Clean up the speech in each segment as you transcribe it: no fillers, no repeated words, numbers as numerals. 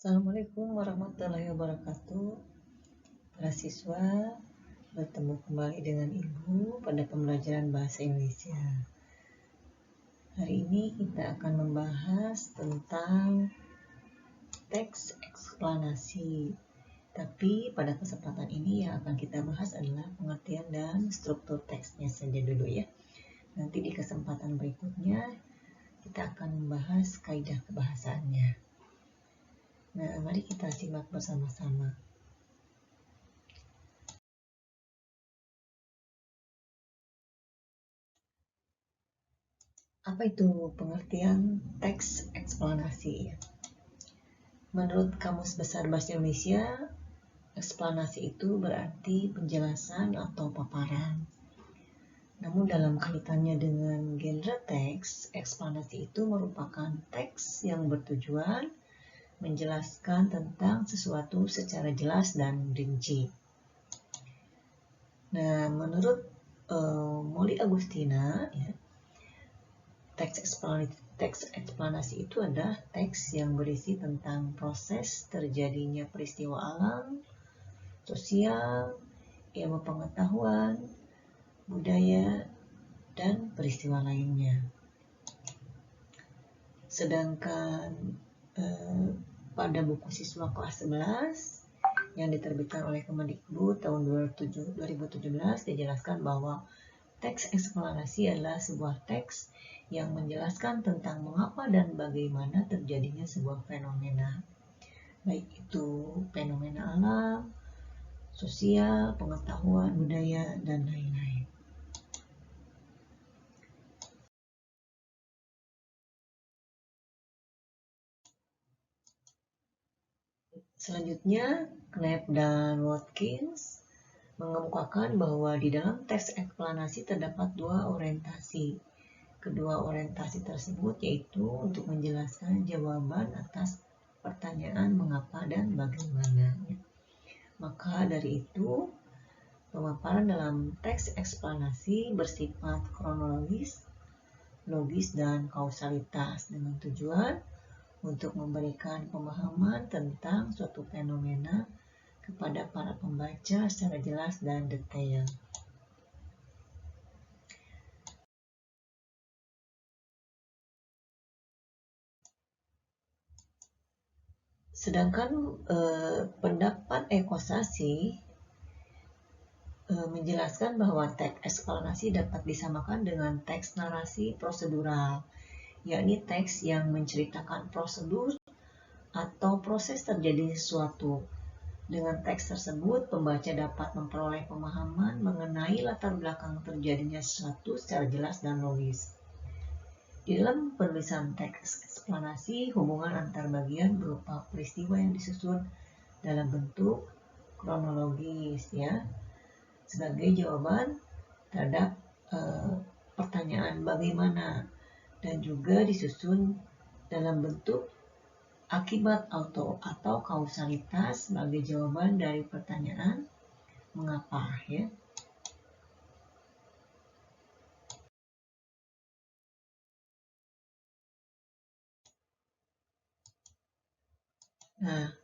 Assalamualaikum warahmatullahi wabarakatuh. Para siswa, bertemu kembali dengan Ibu pada pembelajaran Bahasa Indonesia. Hari ini kita akan membahas tentang teks eksplanasi. Tapi pada kesempatan ini yang akan kita bahas adalah pengertian dan struktur teksnya saja dulu ya. Nanti di kesempatan berikutnya kita akan membahas kaidah kebahasaannya. Nah, mari kita simak bersama-sama. Apa itu pengertian teks eksplanasi? Menurut Kamus Besar Bahasa Indonesia, eksplanasi itu berarti penjelasan atau paparan. Namun dalam kaitannya dengan genre teks, eksplanasi itu merupakan teks yang bertujuan menjelaskan tentang sesuatu secara jelas dan rinci. Nah, menurut Molly Agustina, ya, teks eksplanasi itu adalah teks yang berisi tentang proses terjadinya peristiwa alam, sosial, ilmu pengetahuan, budaya, dan peristiwa lainnya. Sedangkan pada buku siswa kelas 11 yang diterbitkan oleh Kemendikbud tahun 2017 dijelaskan bahwa teks eksplanasi adalah sebuah teks yang menjelaskan tentang mengapa dan bagaimana terjadinya sebuah fenomena, baik itu fenomena alam, sosial, pengetahuan, budaya, dan lain-lain. Selanjutnya, Knapp dan Watkins mengemukakan bahwa di dalam teks eksplanasi terdapat dua orientasi. Kedua orientasi tersebut yaitu untuk menjelaskan jawaban atas pertanyaan mengapa dan bagaimana. Maka dari itu, pemaparan dalam teks eksplanasi bersifat kronologis, logis, dan kausalitas dengan tujuan untuk memberikan pemahaman tentang suatu fenomena kepada para pembaca secara jelas dan detail. Sedangkan pendapat ekosasi menjelaskan bahwa teks eksplanasi dapat disamakan dengan teks narasi prosedural, yakni teks yang menceritakan prosedur atau proses terjadi sesuatu. Dengan teks tersebut, pembaca dapat memperoleh pemahaman mengenai latar belakang terjadinya sesuatu secara jelas dan logis. Di dalam penulisan teks eksplanasi, hubungan antar bagian berupa peristiwa yang disusun dalam bentuk kronologis, ya, sebagai jawaban terhadap pertanyaan bagaimana, dan juga disusun dalam bentuk akibat atau kausalitas sebagai jawaban dari pertanyaan mengapa, ya. Nah,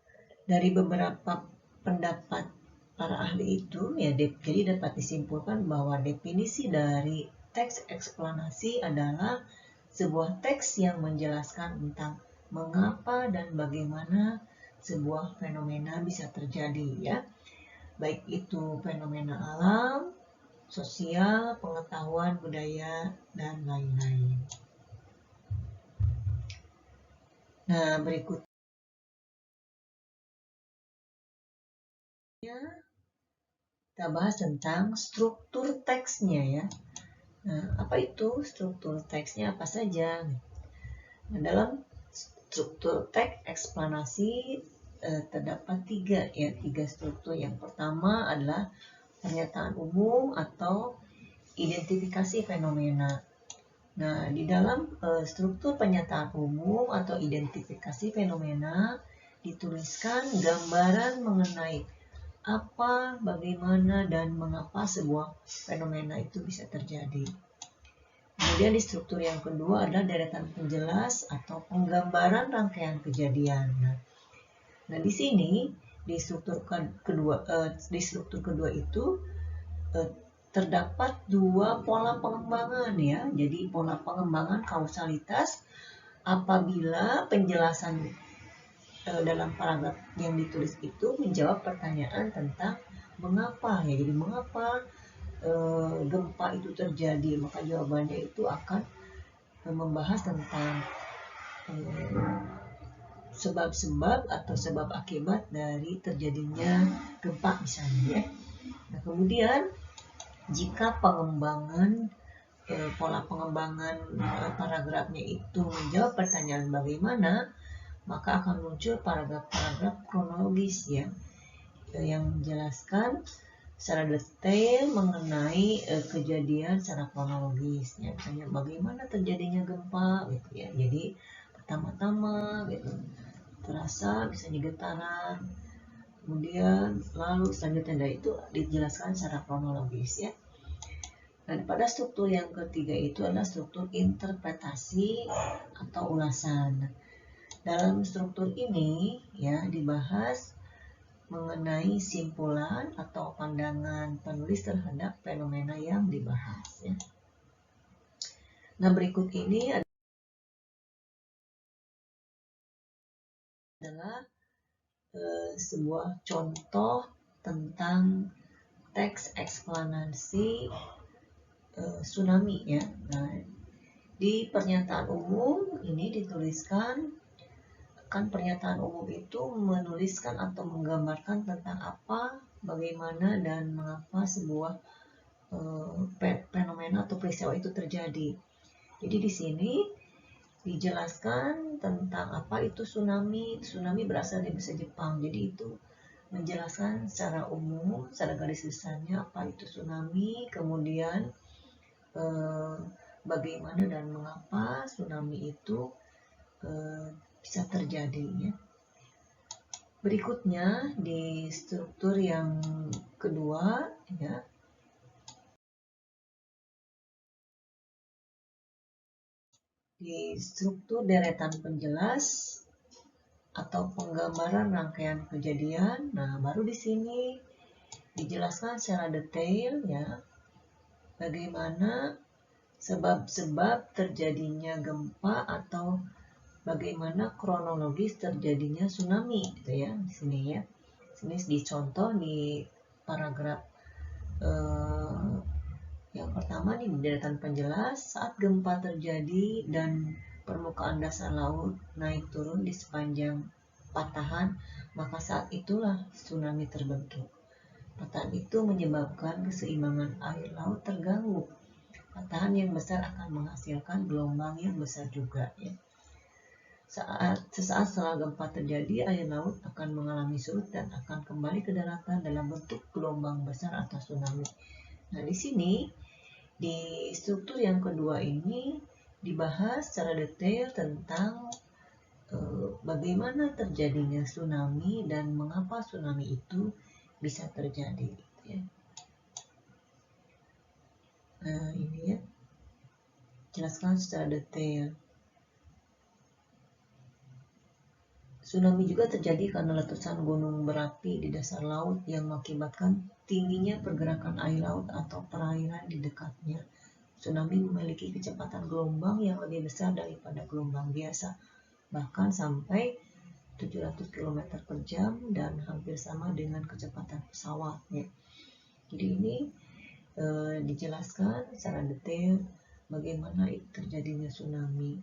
dari beberapa pendapat para ahli itu, ya, jadi dapat disimpulkan bahwa definisi dari teks eksplanasi adalah sebuah teks yang menjelaskan tentang mengapa dan bagaimana sebuah fenomena bisa terjadi, ya, baik itu fenomena alam, sosial, pengetahuan, budaya, dan lain-lain. Nah, berikutnya kita bahas tentang struktur teksnya, ya. Nah, apa itu struktur teksnya, apa saja? Nah, dalam struktur teks eksplanasi terdapat tiga struktur. Yang pertama adalah pernyataan umum atau identifikasi fenomena. Nah, di dalam struktur pernyataan umum atau identifikasi fenomena dituliskan gambaran mengenai apa, bagaimana, dan mengapa sebuah fenomena itu bisa terjadi. Kemudian di struktur yang kedua adalah deretan penjelas atau penggambaran rangkaian kejadian. Nah, Nah, di sini di struktur kedua itu terdapat dua pola pengembangan ya. Jadi pola pengembangan kausalitas apabila penjelasan dalam paragraf yang ditulis itu menjawab pertanyaan tentang mengapa ya. Jadi mengapa gempa itu terjadi, maka jawabannya itu akan membahas tentang sebab-sebab atau sebab akibat dari terjadinya gempa misalnya ya. Nah, kemudian jika pengembangan pola pengembangan paragrafnya itu menjawab pertanyaan bagaimana, maka akan muncul paragraf-paragraf kronologis ya, yang menjelaskan secara detail mengenai kejadian secara kronologis ya. Misalnya bagaimana terjadinya gempa gitu ya. Jadi pertama-tama gitu terasa misalnya getaran, kemudian lalu selanjutnya dari itu dijelaskan secara kronologis ya. Dan pada struktur yang ketiga itu adalah struktur interpretasi atau ulasan. Dalam struktur ini ya dibahas mengenai simpulan atau pandangan penulis terhadap fenomena yang dibahas ya. Nah, berikut ini adalah sebuah contoh tentang teks eksplanasi tsunami ya. Nah, di pernyataan umum ini dituliskan, kan pernyataan umum itu menuliskan atau menggambarkan tentang apa, bagaimana, dan mengapa sebuah fenomena atau peristiwa itu terjadi. Jadi di sini dijelaskan tentang apa itu tsunami. Tsunami berasal dari bahasa Jepang. Jadi itu menjelaskan secara umum, secara garis besarnya apa itu tsunami, kemudian bagaimana dan mengapa tsunami itu bisa terjadi ya. Berikutnya di struktur yang kedua ya, di struktur deretan penjelas atau penggambaran rangkaian kejadian. Nah, baru di sini dijelaskan secara detail ya bagaimana sebab-sebab terjadinya gempa atau bagaimana kronologis terjadinya tsunami gitu ya. Di sini ya. Sini dicontoh di paragraf yang pertama di deretan penjelas, saat gempa terjadi dan permukaan dasar laut naik turun di sepanjang patahan, maka saat itulah tsunami terbentuk. Patahan itu menyebabkan keseimbangan air laut terganggu. Patahan yang besar akan menghasilkan gelombang yang besar juga ya. Sesaat setelah gempa terjadi, air laut akan mengalami surut dan akan kembali ke daratan dalam bentuk gelombang besar atau tsunami. Nah, di sini di struktur yang kedua ini dibahas secara detail tentang bagaimana terjadinya tsunami dan mengapa tsunami itu bisa terjadi ya. Nah, ini ya, jelaskan secara detail. Tsunami juga terjadi karena letusan gunung berapi di dasar laut yang mengakibatkan tingginya pergerakan air laut atau perairan di dekatnya. Tsunami memiliki kecepatan gelombang yang lebih besar daripada gelombang biasa, bahkan sampai 700 km per jam dan hampir sama dengan kecepatan pesawat. Ya. Jadi ini dijelaskan secara detail bagaimana terjadinya tsunami.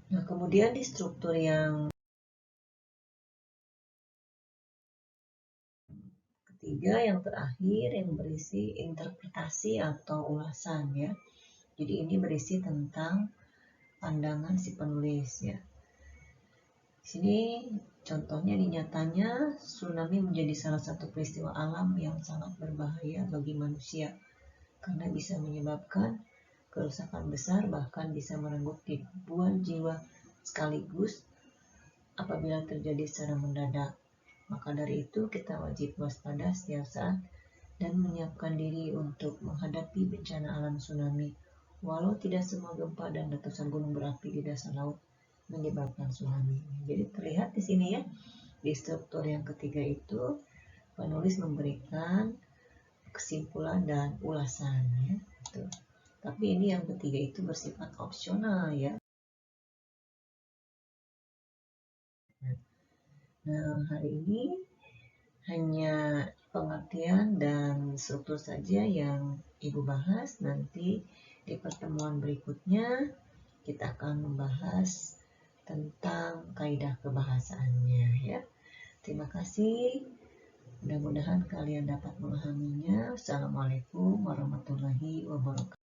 Nah, kemudian di struktur yang ketiga, yang terakhir, yang berisi interpretasi atau ulasan ya. Jadi ini berisi tentang pandangan si penulis ya. Sini contohnya di nyatanya tsunami menjadi salah satu peristiwa alam yang sangat berbahaya bagi manusia karena bisa menyebabkan kerusakan besar, bahkan bisa merenggut ribuan jiwa sekaligus apabila terjadi secara mendadak. Maka dari itu kita wajib waspada setiap saat dan menyiapkan diri untuk menghadapi bencana alam tsunami. Walau tidak semua gempa dan letusan gunung berapi di dasar laut menyebabkan tsunami. Jadi terlihat di sini ya, di struktur yang ketiga itu penulis memberikan kesimpulan dan ulasan ya. Gitu. Tapi ini yang ketiga itu bersifat opsional ya. Nah, hari ini hanya pengertian dan struktur saja yang Ibu bahas. Nanti di pertemuan berikutnya kita akan membahas tentang kaidah kebahasaannya ya. Terima kasih. Mudah-mudahan kalian dapat memahaminya. Assalamualaikum warahmatullahi wabarakatuh.